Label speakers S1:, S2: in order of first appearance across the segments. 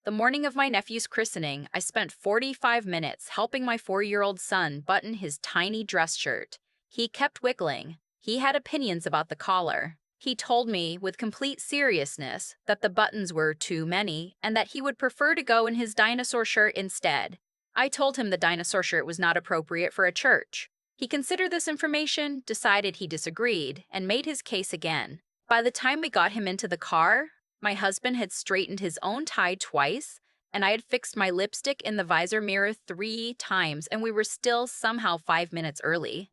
S1: The morning of my nephew's christening, I spent 45 minutes helping my 4-year-old son button his tiny dress shirt. He kept wiggling. He had opinions about the collar. He told me, with complete seriousness, that the buttons were too many and that he would prefer to go in his dinosaur shirt instead. I told him the dinosaur shirt was not appropriate for a church. He considered this information, decided he disagreed, and made his case again. By the time we got him into the car, my husband had straightened his own tie twice, and I had fixed my lipstick in the visor mirror 3 times, and we were still somehow 5 minutes early.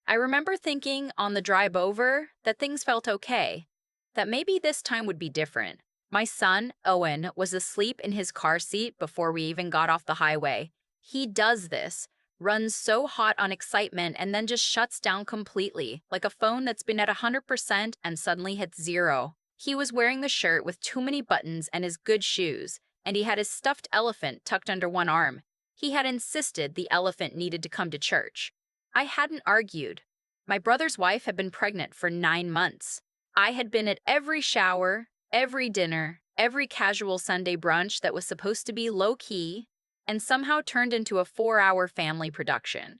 S1: I remember thinking on the drive over that things felt okay, that maybe this time would be different. My son, Owen, was asleep in his car seat before we even got off the highway. He does this, runs so hot on excitement, and then just shuts down completely, like a phone that's been at 100% and suddenly hits zero. He was wearing the shirt with too many buttons and his good shoes, and he had his stuffed elephant tucked under one arm. He had insisted the elephant needed to come to church. I hadn't argued. My brother's wife had been pregnant for 9 months. I had been at every shower, every dinner, every casual Sunday brunch that was supposed to be low-key and somehow turned into a 4-hour family production.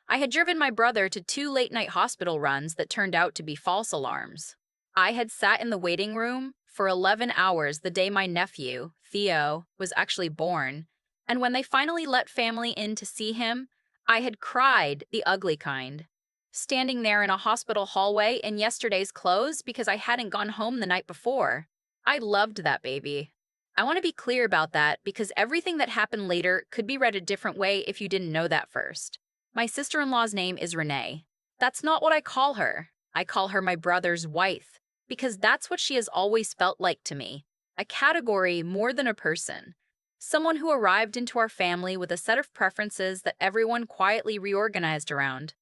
S1: I had driven my brother to 2 late-night hospital runs that turned out to be false alarms. I had sat in the waiting room for 11 hours the day my nephew, Theo, was actually born, and when they finally let family in to see him, I had cried the ugly kind, standing there in a hospital hallway in yesterday's clothes because I hadn't gone home the night before. I loved that baby. I want to be clear about that because everything that happened later could be read a different way if you didn't know that first. My sister-in-law's name is Renee. That's not what I call her. I call her my brother's wife, because that's what she has always felt like to me, a category more than a person. Someone who arrived into our family with a set of preferences that everyone quietly reorganized around.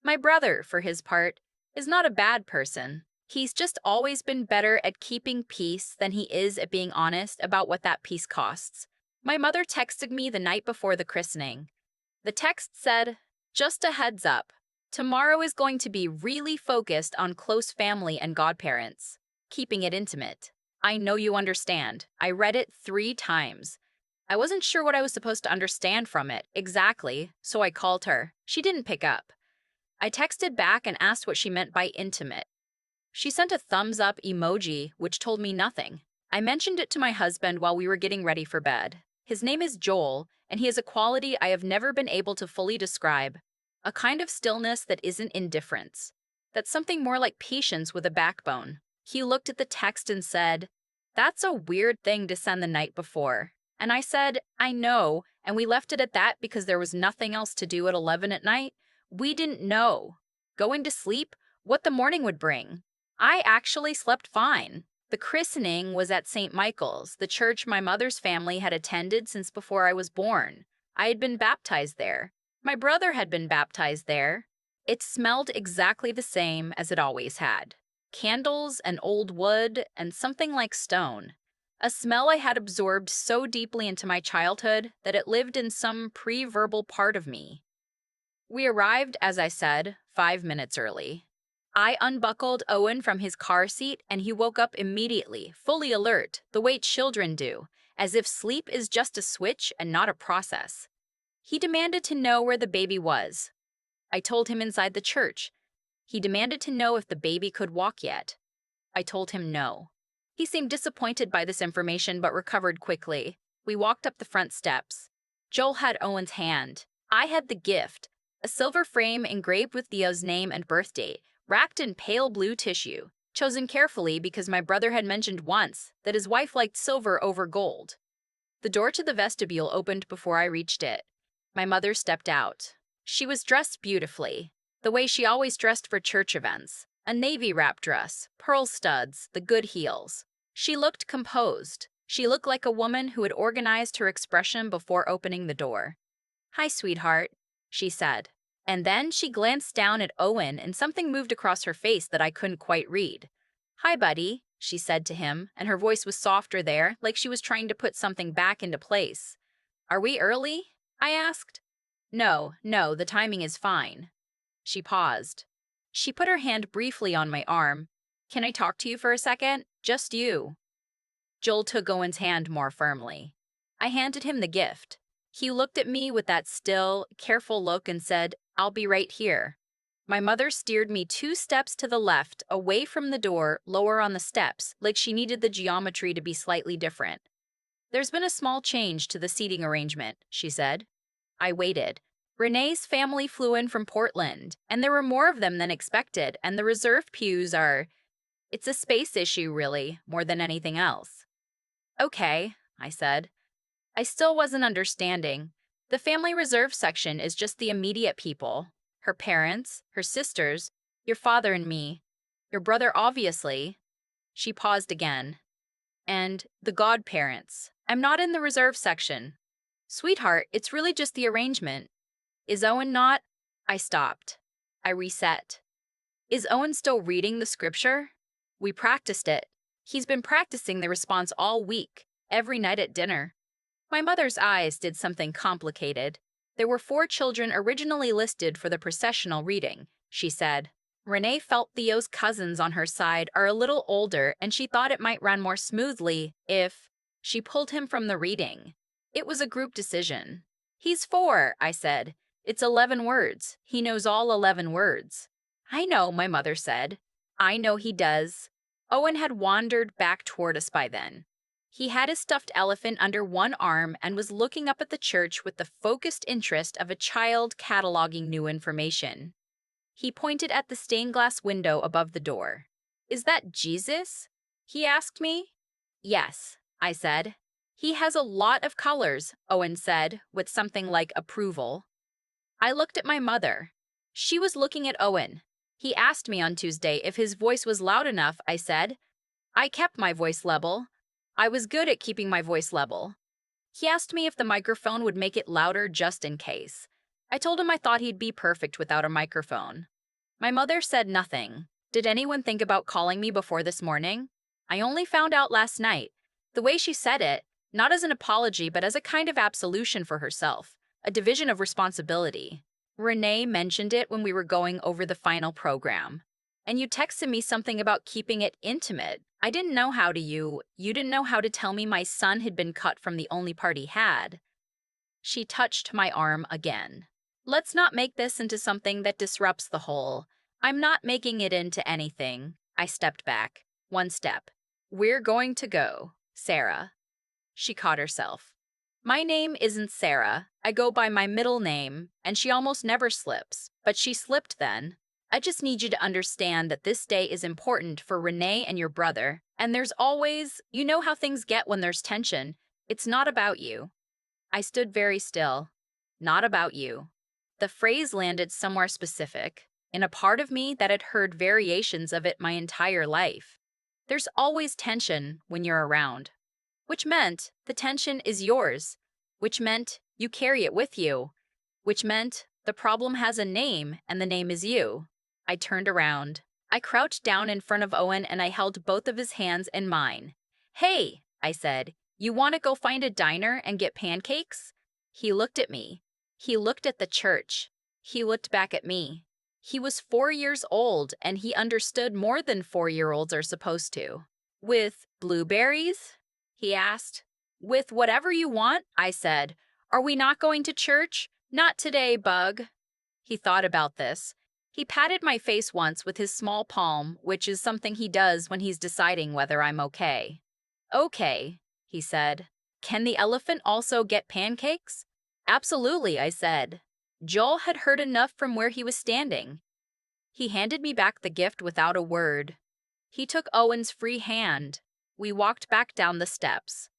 S1: My brother, for his part, is not a bad person. He's just always been better at keeping peace than he is at being honest about what that peace costs. My mother texted me the night before the christening. The text said, "Just a heads up. Tomorrow is going to be really focused on close family and godparents, keeping it intimate. I know you understand." I read it 3 times. I wasn't sure what I was supposed to understand from it exactly, so I called her. She didn't pick up. I texted back and asked what she meant by intimate. She sent a thumbs up emoji, which told me nothing. I mentioned it to my husband while we were getting ready for bed. His name is Joel, and he has a quality I have never been able to fully describe. A kind of stillness that isn't indifference. That's something more like patience with a backbone. He looked at the text and said, "That's a weird thing to send the night before." And I said, "I know," and we left it at that because there was nothing else to do at 11 at night. We didn't know. Going to sleep, what the morning would bring. I actually slept fine. The christening was at St. Michael's, the church my mother's family had attended since before I was born. I had been baptized there. My brother had been baptized there. It smelled exactly the same as it always had. Candles and old wood and something like stone. A smell I had absorbed so deeply into my childhood that it lived in some pre-verbal part of me. We arrived, as I said, 5 minutes early. I unbuckled Owen from his car seat and he woke up immediately, fully alert, the way children do, as if sleep is just a switch and not a process. He demanded to know where the baby was. I told him inside the church. He demanded to know if the baby could walk yet. I told him no. He seemed disappointed by this information but recovered quickly. We walked up the front steps. Joel had Owen's hand. I had the gift, a silver frame engraved with Theo's name and birth date, wrapped in pale blue tissue, chosen carefully because my brother had mentioned once that his wife liked silver over gold. The door to the vestibule opened before I reached it. My mother stepped out. She was dressed beautifully, the way she always dressed for church events, a navy wrap dress, pearl studs, the good heels. She looked composed. She looked like a woman who had organized her expression before opening the door. "Hi, sweetheart," she said. And then she glanced down at Owen and something moved across her face that I couldn't quite read. "Hi, buddy," she said to him, and her voice was softer there, like she was trying to put something back into place. "Are we early?" I asked. No, the timing is fine." She paused. She put her hand briefly on my arm. "Can I talk to you for a second? Just you." Joel took Owen's hand more firmly. I handed him the gift. He looked at me with that still, careful look and said, "I'll be right here." My mother steered me 2 steps to the left, away from the door, lower on the steps, like she needed the geometry to be slightly different. "There's been a small change to the seating arrangement," she said. I waited. Renee's family flew in from Portland, and there were more of them than expected, and the reserved pews are… It's a space issue, really, more than anything else. "Okay," I said. I still wasn't understanding. "The family reserve section is just the immediate people. Her parents, her sisters, your father and me. Your brother, obviously." She paused again. "And the godparents. I'm not in the reserve section." "Sweetheart, it's really just the arrangement." "Is Owen not…" I stopped. I reset. "Is Owen still reading the scripture?" "We practiced it. He's been practicing the response all week, every night at dinner." My mother's eyes did something complicated. "There were 4 children originally listed for the processional reading," she said. "Renee felt Theo's cousins on her side are a little older, and she thought it might run more smoothly if she pulled him from the reading. It was a group decision." "He's 4," I said. "It's 11 words. He knows all 11 words." "I know," my mother said. "I know he does." Owen had wandered back toward us by then. He had his stuffed elephant under one arm and was looking up at the church with the focused interest of a child cataloging new information. He pointed at the stained glass window above the door. "Is that Jesus?" he asked me. "Yes," I said. "He has a lot of colors," Owen said, with something like approval. I looked at my mother. She was looking at Owen. "He asked me on Tuesday if his voice was loud enough," I said. I kept my voice level. I was good at keeping my voice level. He asked me if the microphone would make it louder just in case. I told him I thought he'd be perfect without a microphone. My mother said nothing. Did anyone think about calling me before this morning? I only found out last night. The way she said it, not as an apology but as a kind of absolution for herself, a division of responsibility. Renee mentioned it when we were going over the final program. "And you texted me something about keeping it intimate. I didn't know how to you didn't know how to tell me my son had been cut from the only part he had." She touched my arm again. "Let's not make this into something that disrupts the whole." "I'm not making it into anything." I stepped back. 1 step. "We're going to go, Sarah." She caught herself. "My name isn't Sarah. I go by my middle name, and she almost never slips. But she slipped then. I just need you to understand that this day is important for Renee and your brother, and there's always… You know how things get when there's tension. It's not about you." I stood very still. "Not about you." The phrase landed somewhere specific, in a part of me that had heard variations of it my entire life. There's always tension when you're around. Which meant the tension is yours. Which meant you carry it with you. Which meant the problem has a name, and the name is you. I turned around. I crouched down in front of Owen and I held both of his hands in mine. "Hey," I said, "you want to go find a diner and get pancakes?" He looked at me. He looked at the church. He looked back at me. He was 4 years old and he understood more than 4-year-olds are supposed to. "With blueberries?" he asked. "With whatever you want," I said. "Are we not going to church?" "Not today, Bug." He thought about this. He patted my face once with his small palm, which is something he does when he's deciding whether I'm okay. "Okay," he said. "Can the elephant also get pancakes?" "Absolutely," I said. Joel had heard enough from where he was standing. He handed me back the gift without a word. He took Owen's free hand. We walked back down the steps.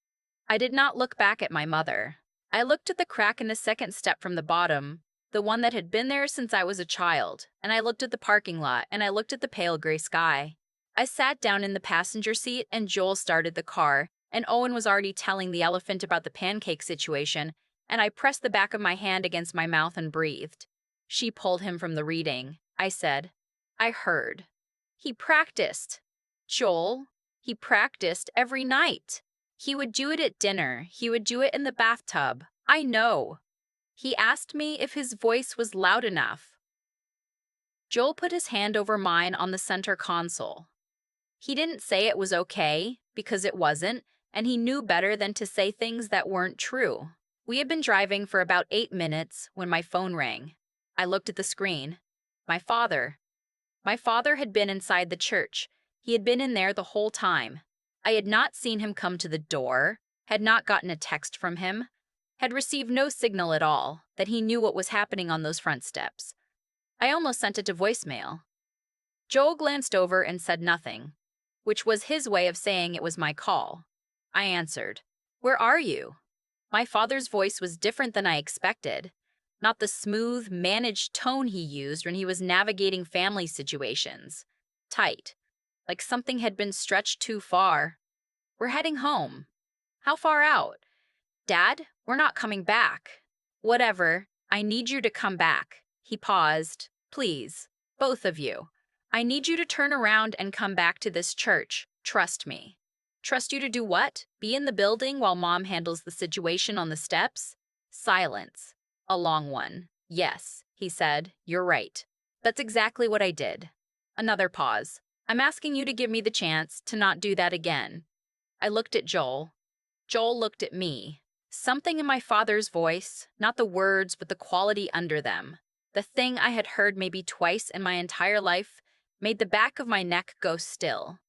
S1: I did not look back at my mother. I looked at the crack in the second step from the bottom, the one that had been there since I was a child, and I looked at the parking lot, and I looked at the pale gray sky. I sat down in the passenger seat, and Joel started the car, and Owen was already telling the elephant about the pancake situation, and I pressed the back of my hand against my mouth and breathed. "She pulled him from the reading," I said. "I heard. He practiced." "Joel, he practiced every night. He would do it at dinner. He would do it in the bathtub. I know. He asked me if his voice was loud enough." Joel put his hand over mine on the center console. "He didn't say it was okay, because it wasn't, and he knew better than to say things that weren't true. We had been driving for about 8 minutes when my phone rang. I looked at the screen. My father. My father had been inside the church. He had been in there the whole time. I had not seen him come to the door, had not gotten a text from him, had received no signal at all that he knew what was happening on those front steps. I almost sent it to voicemail. Joel glanced over and said nothing, which was his way of saying it was my call. I answered, "Where are you?" My father's voice was different than I expected, not the smooth, managed tone he used when he was navigating family situations. Tight, like something had been stretched too far. "We're heading home." "How far out?" "Dad, we're not coming back." "Whatever, I need you to come back." He paused. "Please, both of you. I need you to turn around and come back to this church. Trust me." "Trust you to do what? Be in the building while Mom handles the situation on the steps?" Silence. A long one. "Yes," he said, "you're right. That's exactly what I did." Another pause. "I'm asking you to give me the chance to not do that again." I looked at Joel. Joel looked at me. Something in my father's voice, not the words but the quality under them, the thing I had heard maybe twice in my entire life, made the back of my neck go still.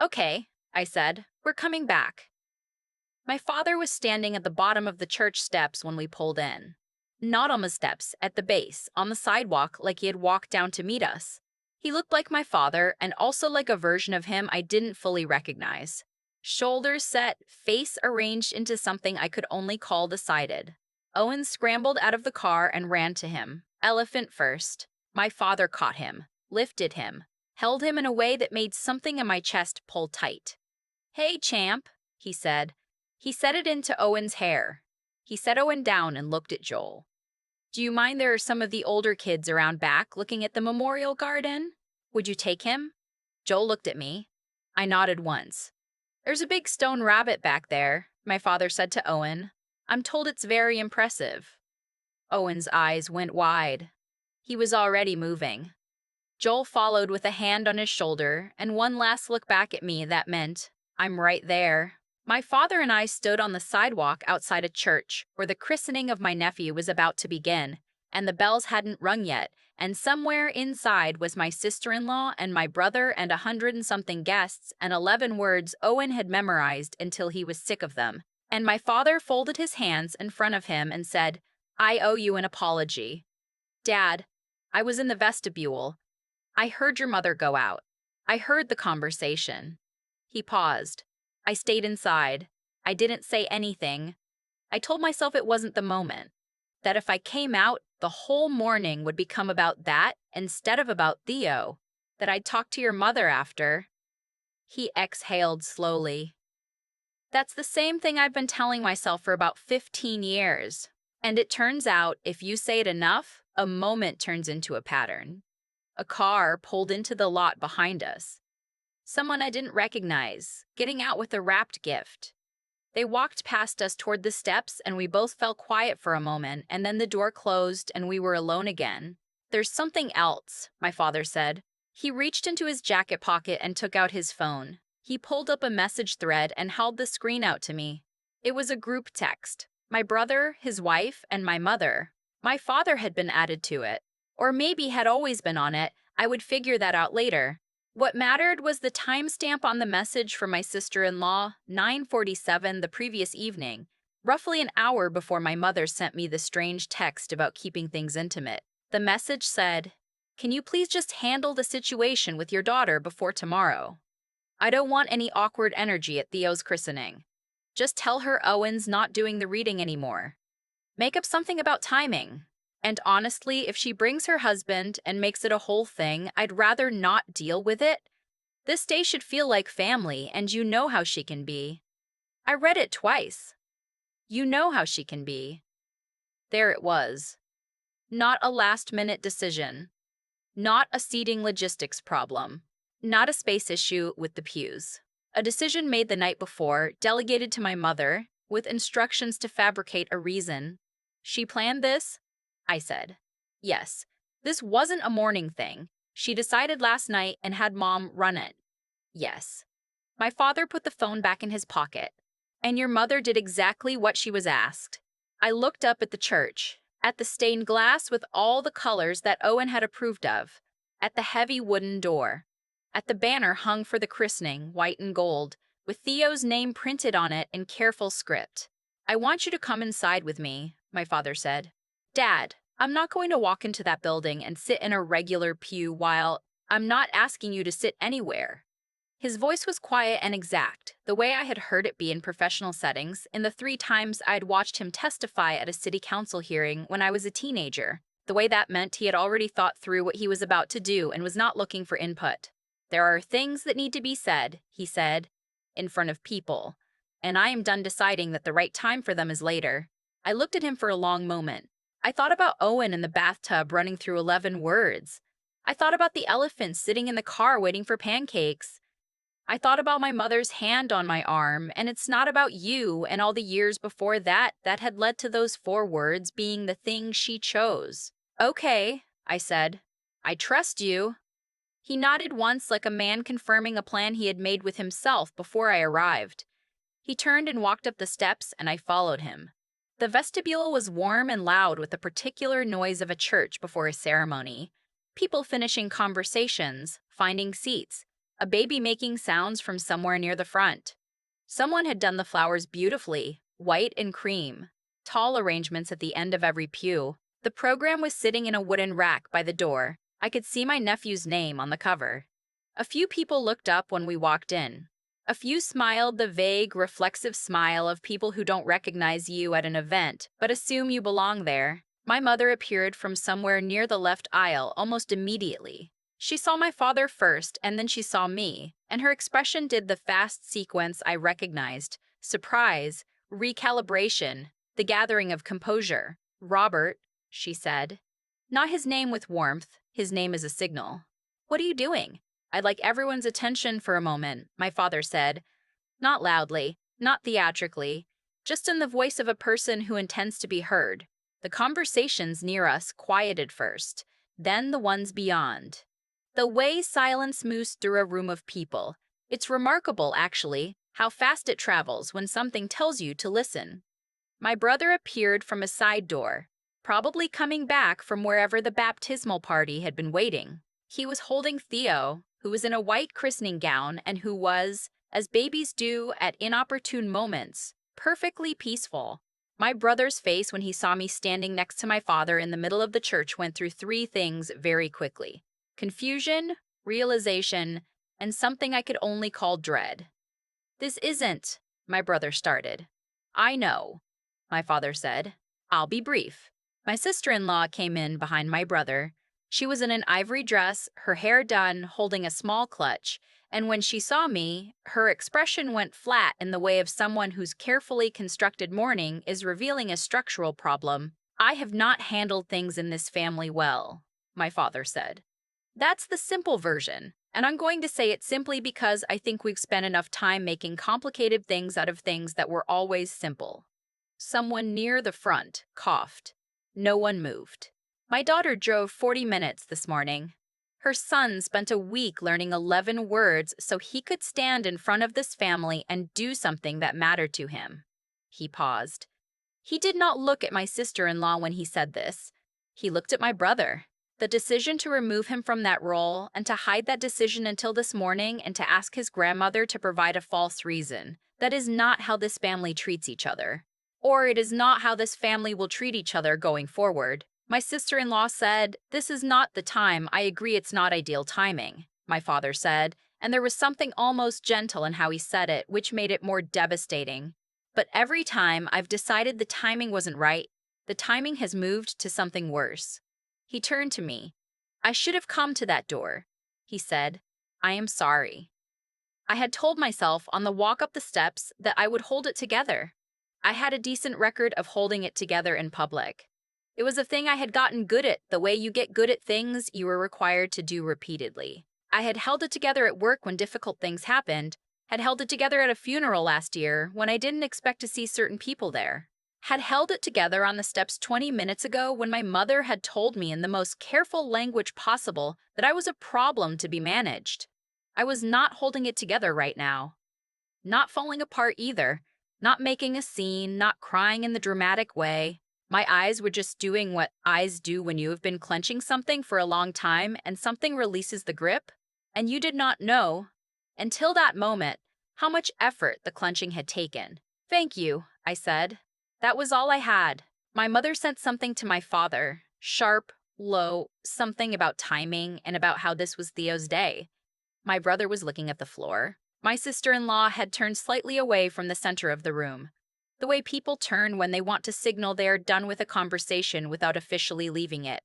S1: "Okay," I said, "we're coming back." My father was standing at the bottom of the church steps when we pulled in. Not on the steps, at the base, on the sidewalk like he had walked down to meet us. He looked like my father and also like a version of him I didn't fully recognize. Shoulders set, face arranged into something I could only call decided. Owen scrambled out of the car and ran to him, elephant first. My father caught him, lifted him, held him in a way that made something in my chest pull tight. "Hey, champ," he said. He set it into Owen's hair. He set Owen down and looked at Joel. "Do you mind there are some of the older kids around back looking at the memorial garden? Would you take him?" Joel looked at me. I nodded once. "There's a big stone rabbit back there," my father said to Owen. "I'm told it's very impressive." Owen's eyes went wide. He was already moving. Joel followed with a hand on his shoulder and one last look back at me that meant, "I'm right there." My father and I stood on the sidewalk outside a church where the christening of my nephew was about to begin, and the bells hadn't rung yet, and somewhere inside was my sister-in-law and my brother and 100-and-something guests and 11 words Owen had memorized until he was sick of them. And my father folded his hands in front of him and said, "I owe you an apology. Dad, I was in the vestibule. I heard your mother go out. I heard the conversation." He paused. I stayed inside. I didn't say anything. I told myself it wasn't the moment. That if I came out, the whole morning would become about that instead of about Theo. That I'd talk to your mother after. He exhaled slowly. "That's the same thing I've been telling myself for about 15 years. And it turns out, if you say it enough, a moment turns into a pattern." A car pulled into the lot behind us. Someone I didn't recognize, getting out with a wrapped gift. They walked past us toward the steps and we both fell quiet for a moment and then the door closed and we were alone again. "There's something else," my father said. He reached into his jacket pocket and took out his phone. He pulled up a message thread and held the screen out to me. It was a group text. My brother, his wife, and my mother. My father had been added to it. Or maybe had always been on it. I would figure that out later. What mattered was the timestamp on the message from my sister-in-law, 9:47 the previous evening, roughly an hour before my mother sent me the strange text about keeping things intimate. The message said, "Can you please just handle the situation with your daughter before tomorrow? I don't want any awkward energy at Theo's christening. Just tell her Owen's not doing the reading anymore. Make up something about timing. And honestly, if she brings her husband and makes it a whole thing, I'd rather not deal with it. This day should feel like family, and you know how she can be." I read it twice. You know how she can be. There it was. Not a last-minute decision. Not a seating logistics problem. Not a space issue with the pews. A decision made the night before, delegated to my mother, with instructions to fabricate a reason. "She planned this?" I said. "Yes. This wasn't a morning thing. She decided last night and had Mom run it." "Yes." My father put the phone back in his pocket. And your mother did exactly what she was asked. I looked up at the church, at the stained glass with all the colors that Owen had approved of, at the heavy wooden door, at the banner hung for the christening, white and gold, with Theo's name printed on it in careful script. I want you to come inside with me, my father said. Dad, I'm not going to walk into that building and sit in a regular pew while I'm not asking you to sit anywhere. His voice was quiet and exact, the way I had heard it be in professional settings in the 3 times I'd watched him testify at a city council hearing when I was a teenager. The way that meant he had already thought through what he was about to do and was not looking for input. There are things that need to be said, he said, in front of people, and I am done deciding that the right time for them is later. I looked at him for a long moment. I thought about Owen in the bathtub running through 11 words. I thought about the elephant sitting in the car waiting for pancakes. I thought about my mother's hand on my arm, and it's not about you and all the years before that that had led to those 4 words being the thing she chose. Okay, I said. I trust you. He nodded once like a man confirming a plan he had made with himself before I arrived. He turned and walked up the steps, and I followed him. The vestibule was warm and loud with the particular noise of a church before a ceremony. People finishing conversations, finding seats, a baby making sounds from somewhere near the front. Someone had done the flowers beautifully, white and cream, tall arrangements at the end of every pew. The program was sitting in a wooden rack by the door. I could see my nephew's name on the cover. A few people looked up when we walked in. A few smiled the vague, reflexive smile of people who don't recognize you at an event, but assume you belong there. My mother appeared from somewhere near the left aisle almost immediately. She saw my father first, and then she saw me, and her expression did the fast sequence I recognized: surprise, recalibration, the gathering of composure. Robert, she said. Not his name with warmth, his name as a signal. What are you doing? I'd like everyone's attention for a moment, my father said. Not loudly, not theatrically, just in the voice of a person who intends to be heard. The conversations near us quieted first, then the ones beyond. The way silence moves through a room of people. It's remarkable, actually, how fast it travels when something tells you to listen. My brother appeared from a side door, probably coming back from wherever the baptismal party had been waiting. He was holding Theo, who was in a white christening gown and who was, as babies do at inopportune moments, perfectly peaceful. My brother's face when he saw me standing next to my father in the middle of the church went through 3 things very quickly: confusion, realization, and something I could only call dread. This isn't, my brother started. I know, my father said. I'll be brief. My sister-in-law came in behind my brother. She was in an ivory dress, her hair done, holding a small clutch, and when she saw me, her expression went flat in the way of someone whose carefully constructed mourning is revealing a structural problem. I have not handled things in this family well, my father said. That's the simple version, and I'm going to say it simply because I think we've spent enough time making complicated things out of things that were always simple. Someone near the front coughed. No one moved. My daughter drove 40 minutes this morning. Her son spent a week learning 11 words so he could stand in front of this family and do something that mattered to him. He paused. He did not look at my sister-in-law when he said this. He looked at my brother. The decision to remove him from that role and to hide that decision until this morning and to ask his grandmother to provide a false reason. That is not how this family treats each other. Or it is not how this family will treat each other going forward. My sister-in-law said, "This is not the time. I agree it's not ideal timing," my father said, and there was something almost gentle in how he said it, which made it more devastating. But every time I've decided the timing wasn't right, the timing has moved to something worse. He turned to me. I should have come to that door, he said. I am sorry. I had told myself on the walk up the steps that I would hold it together. I had a decent record of holding it together in public. It was a thing I had gotten good at, the way you get good at things you were required to do repeatedly. I had held it together at work when difficult things happened, had held it together at a funeral last year when I didn't expect to see certain people there, had held it together on the steps 20 minutes ago when my mother had told me in the most careful language possible that I was a problem to be managed. I was not holding it together right now. Not falling apart either. Not making a scene, not crying in the dramatic way. My eyes were just doing what eyes do when you have been clenching something for a long time and something releases the grip, and you did not know, until that moment, how much effort the clenching had taken. "Thank you," I said. That was all I had. My mother sent something to my father, sharp, low, something about timing and about how this was Theo's day. My brother was looking at the floor. My sister-in-law had turned slightly away from the center of the room, the way people turn when they want to signal they are done with a conversation without officially leaving it.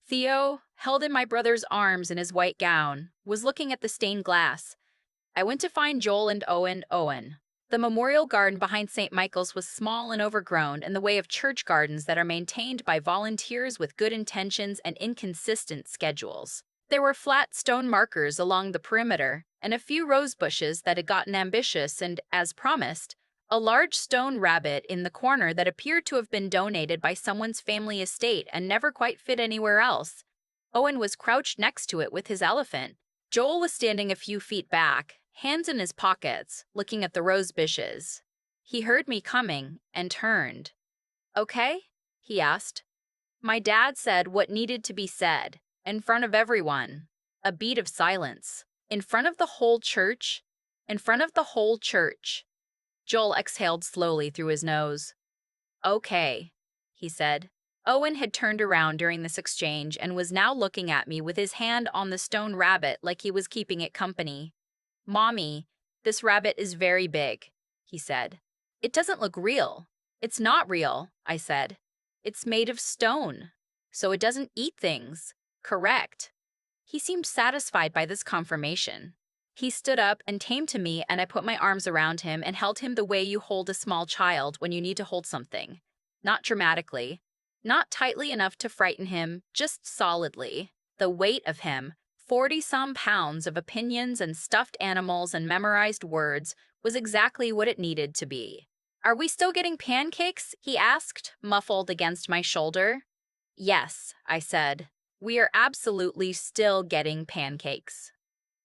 S1: Theo, held in my brother's arms in his white gown, was looking at the stained glass. I went to find Joel and Owen. The memorial garden behind St. Michael's was small and overgrown in the way of church gardens that are maintained by volunteers with good intentions and inconsistent schedules. There were flat stone markers along the perimeter, and a few rose bushes that had gotten ambitious and, as promised, a large stone rabbit in the corner that appeared to have been donated by someone's family estate and never quite fit anywhere else. Owen was crouched next to it with his elephant. Joel was standing a few feet back, hands in his pockets, looking at the rose bushes. He heard me coming and turned. "Okay?" he asked. My dad said what needed to be said, in front of everyone. A beat of silence. In front of the whole church? In front of the whole church. Joel exhaled slowly through his nose. "Okay," he said. Owen had turned around during this exchange and was now looking at me with his hand on the stone rabbit like he was keeping it company. "Mommy, this rabbit is very big," he said. "It doesn't look real." "It's not real," I said. "It's made of stone, so it doesn't eat things." "Correct." He seemed satisfied by this confirmation. He stood up and came to me, and I put my arms around him and held him the way you hold a small child when you need to hold something. Not dramatically, not tightly enough to frighten him, just solidly. The weight of him, 40-some pounds of opinions and stuffed animals and memorized words, was exactly what it needed to be. "Are we still getting pancakes?" he asked, muffled against my shoulder. "Yes," I said. "We are absolutely still getting pancakes."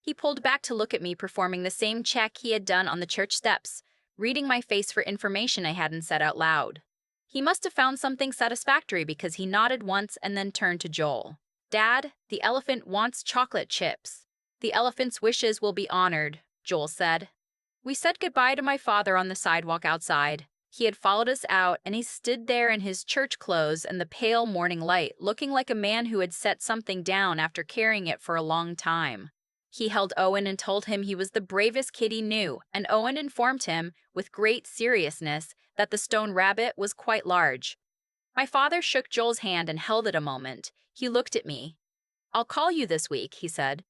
S1: He pulled back to look at me performing the same check he had done on the church steps, reading my face for information I hadn't said out loud. He must have found something satisfactory because he nodded once and then turned to Joel. "Dad, the elephant wants chocolate chips." "The elephant's wishes will be honored," Joel said. We said goodbye to my father on the sidewalk outside. He had followed us out, and he stood there in his church clothes and the pale morning light, looking like a man who had set something down after carrying it for a long time. He held Owen and told him he was the bravest kid he knew, and Owen informed him, with great seriousness, that the stone rabbit was quite large. My father shook Joel's hand and held it a moment. He looked at me. "I'll call you this week," he said.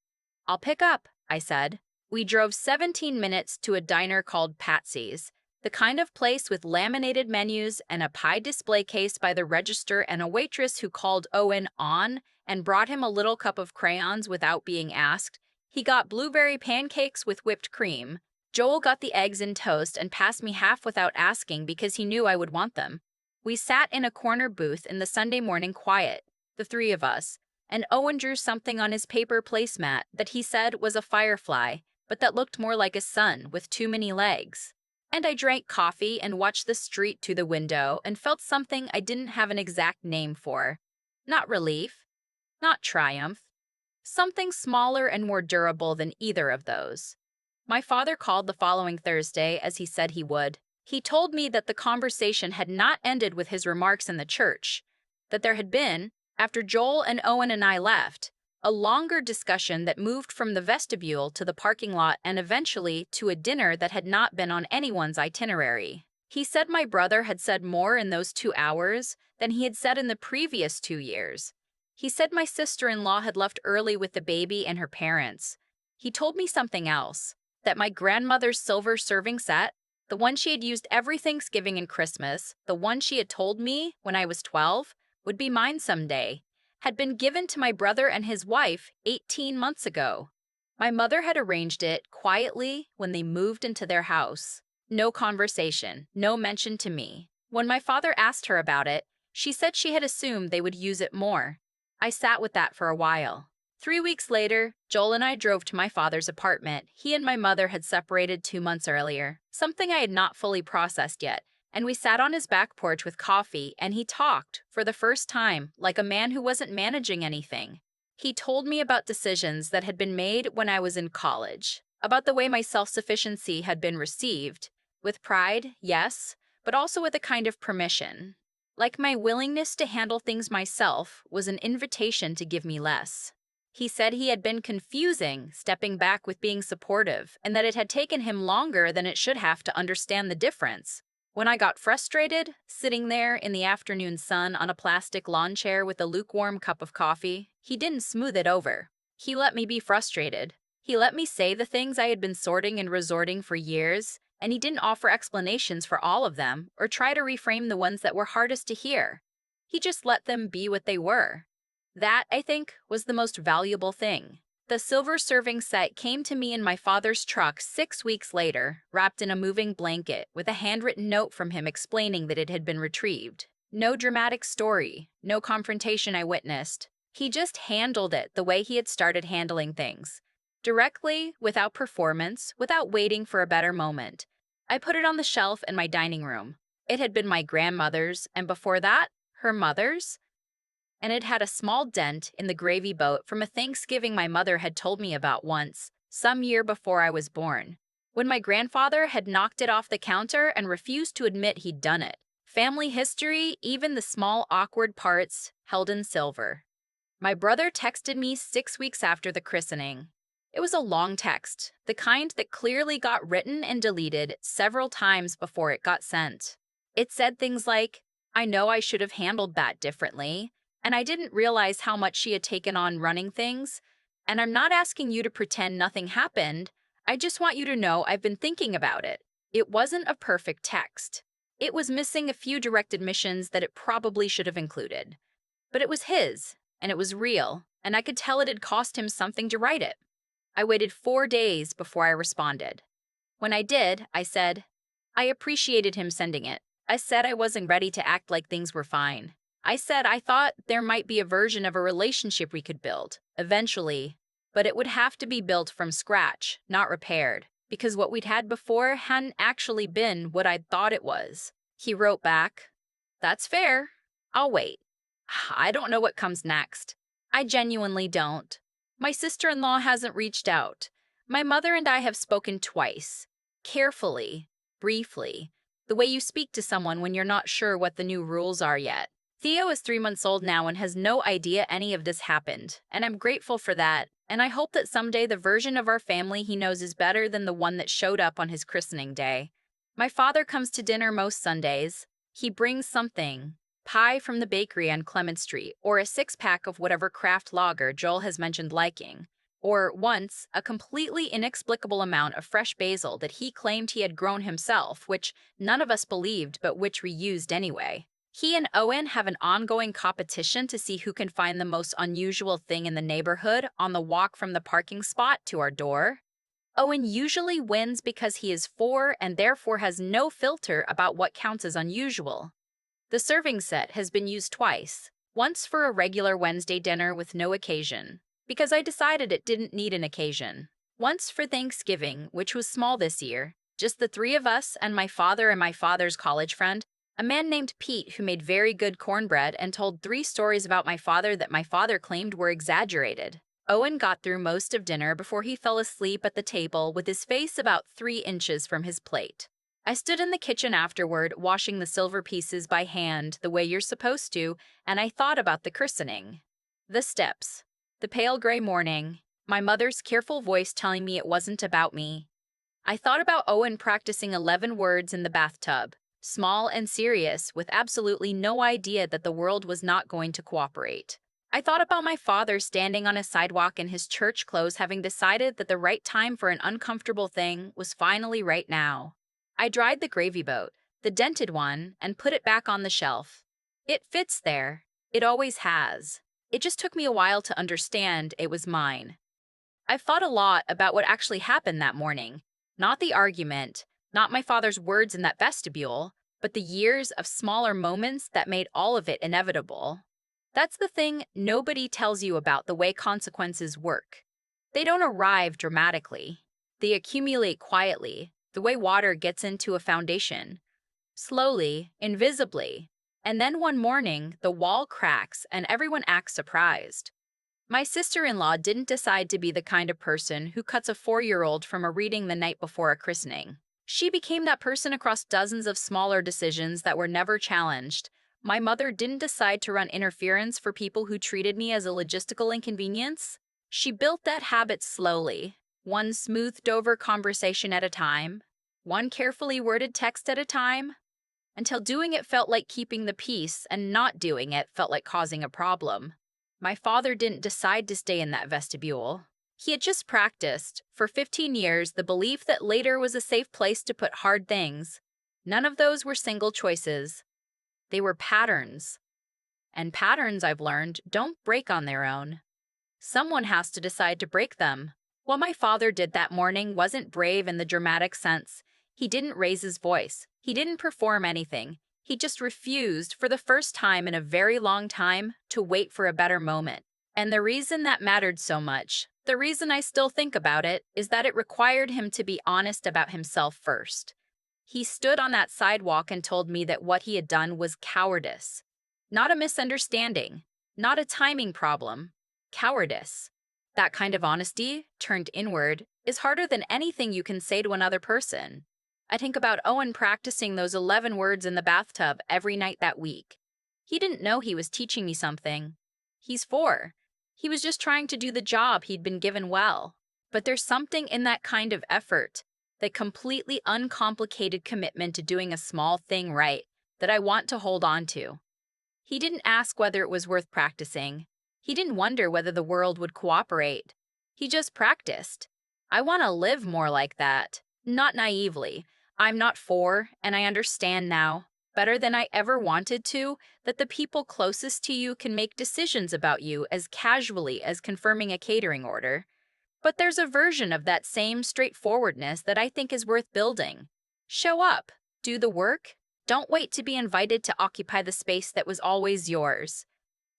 S1: "I'll pick up," I said. We drove 17 minutes to a diner called Patsy's, the kind of place with laminated menus and a pie display case by the register and a waitress who called Owen on and brought him a little cup of crayons without being asked. He got blueberry pancakes with whipped cream. Joel got the eggs in toast and passed me half without asking because he knew I would want them. We sat in a corner booth in the Sunday morning quiet, the three of us, and Owen drew something on his paper placemat that he said was a firefly, but that looked more like a sun with too many legs. And I drank coffee and watched the street through the window and felt something I didn't have an exact name for. Not relief, not triumph. Something smaller and more durable than either of those. My father called the following Thursday, as he said he would. He told me that the conversation had not ended with his remarks in the church, that there had been, after Joel and Owen and I left, a longer discussion that moved from the vestibule to the parking lot and eventually to a dinner that had not been on anyone's itinerary. He said my brother had said more in those 2 hours than he had said in the previous 2 years. He said my sister-in-law had left early with the baby and her parents. He told me something else, that my grandmother's silver serving set, the one she had used every Thanksgiving and Christmas, the one she had told me when I was 12, would be mine someday, had been given to my brother and his wife 18 months ago. My mother had arranged it quietly when they moved into their house. No conversation, no mention to me. When my father asked her about it, she said she had assumed they would use it more. I sat with that for a while. 3 weeks later, Joel and I drove to my father's apartment. He and my mother had separated 2 months earlier, something I had not fully processed yet, and we sat on his back porch with coffee, and he talked, for the first time, like a man who wasn't managing anything. He told me about decisions that had been made when I was in college, about the way my self-sufficiency had been received, with pride, yes, but also with a kind of permission. Like my willingness to handle things myself was an invitation to give me less. He said he had been confusing stepping back with being supportive, and that it had taken him longer than it should have to understand the difference. When I got frustrated, sitting there in the afternoon sun on a plastic lawn chair with a lukewarm cup of coffee, he didn't smooth it over. He let me be frustrated. He let me say the things I had been sorting and resorting for years, and he didn't offer explanations for all of them or try to reframe the ones that were hardest to hear. He just let them be what they were. That, I think, was the most valuable thing. The silver serving set came to me in my father's truck 6 weeks later, wrapped in a moving blanket, with a handwritten note from him explaining that it had been retrieved. No dramatic story, no confrontation I witnessed. He just handled it the way he had started handling things. Directly, without performance, without waiting for a better moment. I put it on the shelf in my dining room. It had been my grandmother's, and before that, her mother's, and it had a small dent in the gravy boat from a Thanksgiving my mother had told me about once, some year before I was born, when my grandfather had knocked it off the counter and refused to admit he'd done it. Family history, even the small awkward parts, held in silver. My brother texted me 6 weeks after the christening. It was a long text, the kind that clearly got written and deleted several times before it got sent. It said things like, "I know I should have handled that differently, and I didn't realize how much she had taken on running things, and I'm not asking you to pretend nothing happened. I just want you to know I've been thinking about it." It wasn't a perfect text. It was missing a few direct admissions that it probably should have included. But it was his, and it was real, and I could tell it had cost him something to write it. I waited 4 days before I responded. When I did, I said, I appreciated him sending it. I said I wasn't ready to act like things were fine. I said I thought there might be a version of a relationship we could build, eventually, but it would have to be built from scratch, not repaired, because what we'd had before hadn't actually been what I'd thought it was. He wrote back, "That's fair. I'll wait. I don't know what comes next. I genuinely don't. My sister-in-law hasn't reached out. My mother and I have spoken twice. Carefully, briefly, the way you speak to someone when you're not sure what the new rules are yet. Theo is 3 months old now and has no idea any of this happened, and I'm grateful for that, and I hope that someday the version of our family he knows is better than the one that showed up on his christening day. My father comes to dinner most Sundays. He brings something, pie from the bakery on Clement Street, or a six-pack of whatever craft lager Joel has mentioned liking, or, once, a completely inexplicable amount of fresh basil that he claimed he had grown himself, which none of us believed but which we used anyway. He and Owen have an ongoing competition to see who can find the most unusual thing in the neighborhood on the walk from the parking spot to our door. Owen usually wins because he is 4 and therefore has no filter about what counts as unusual. The serving set has been used twice, once for a regular Wednesday dinner with no occasion, because I decided it didn't need an occasion. Once for Thanksgiving, which was small this year, just the 3 of us and my father and my father's college friend, a man named Pete who made very good cornbread and told 3 stories about my father that my father claimed were exaggerated. Owen got through most of dinner before he fell asleep at the table with his face about 3 inches from his plate. I stood in the kitchen afterward, washing the silver pieces by hand the way you're supposed to, and I thought about the christening. The steps, the pale gray morning, my mother's careful voice telling me it wasn't about me. I thought about Owen practicing 11 words in the bathtub, small and serious, with absolutely no idea that the world was not going to cooperate. I thought about my father standing on a sidewalk in his church clothes, having decided that the right time for an uncomfortable thing was finally right now. I dried the gravy boat, the dented one, and put it back on the shelf. It fits there. It always has. It just took me a while to understand it was mine. I've thought a lot about what actually happened that morning. Not the argument, not my father's words in that vestibule, but the years of smaller moments that made all of it inevitable. That's the thing nobody tells you about the way consequences work. They don't arrive dramatically. They accumulate quietly, the way water gets into a foundation. Slowly, invisibly. And then one morning, the wall cracks and everyone acts surprised. My sister-in-law didn't decide to be the kind of person who cuts a 4-year-old from a reading the night before a christening. She became that person across dozens of smaller decisions that were never challenged. My mother didn't decide to run interference for people who treated me as a logistical inconvenience. She built that habit slowly, one smoothed-over conversation at a time, one carefully worded text at a time, until doing it felt like keeping the peace and not doing it felt like causing a problem. My father didn't decide to stay in that vestibule. He had just practiced, for 15 years, the belief that later was a safe place to put hard things. None of those were single choices. They were patterns. And patterns, I've learned, don't break on their own. Someone has to decide to break them. What my father did that morning wasn't brave in the dramatic sense. He didn't raise his voice. He didn't perform anything. He just refused, for the first time in a very long time, to wait for a better moment. And the reason that mattered so much, the reason I still think about it, is that it required him to be honest about himself first. He stood on that sidewalk and told me that what he had done was cowardice. Not a misunderstanding, not a timing problem. Cowardice. That kind of honesty, turned inward, is harder than anything you can say to another person. I think about Owen practicing those 11 words in the bathtub every night that week. He didn't know he was teaching me something. He's 4. He was just trying to do the job he'd been given well. But there's something in that kind of effort, the completely uncomplicated commitment to doing a small thing right, that I want to hold on to. He didn't ask whether it was worth practicing. He didn't wonder whether the world would cooperate. He just practiced. I want to live more like that, not naively. I'm not 4, and I understand now, better than I ever wanted to, that the people closest to you can make decisions about you as casually as confirming a catering order. But there's a version of that same straightforwardness that I think is worth building. Show up, do the work, don't wait to be invited to occupy the space that was always yours.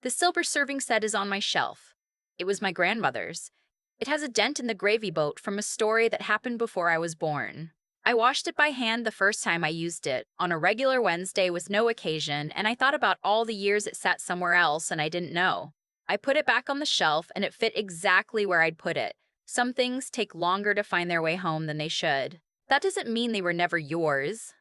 S1: The silver serving set is on my shelf. It was my grandmother's. It has a dent in the gravy boat from a story that happened before I was born. I washed it by hand the first time I used it, on a regular Wednesday with no occasion, and I thought about all the years it sat somewhere else and I didn't know. I put it back on the shelf and it fit exactly where I'd put it. Some things take longer to find their way home than they should. That doesn't mean they were never yours.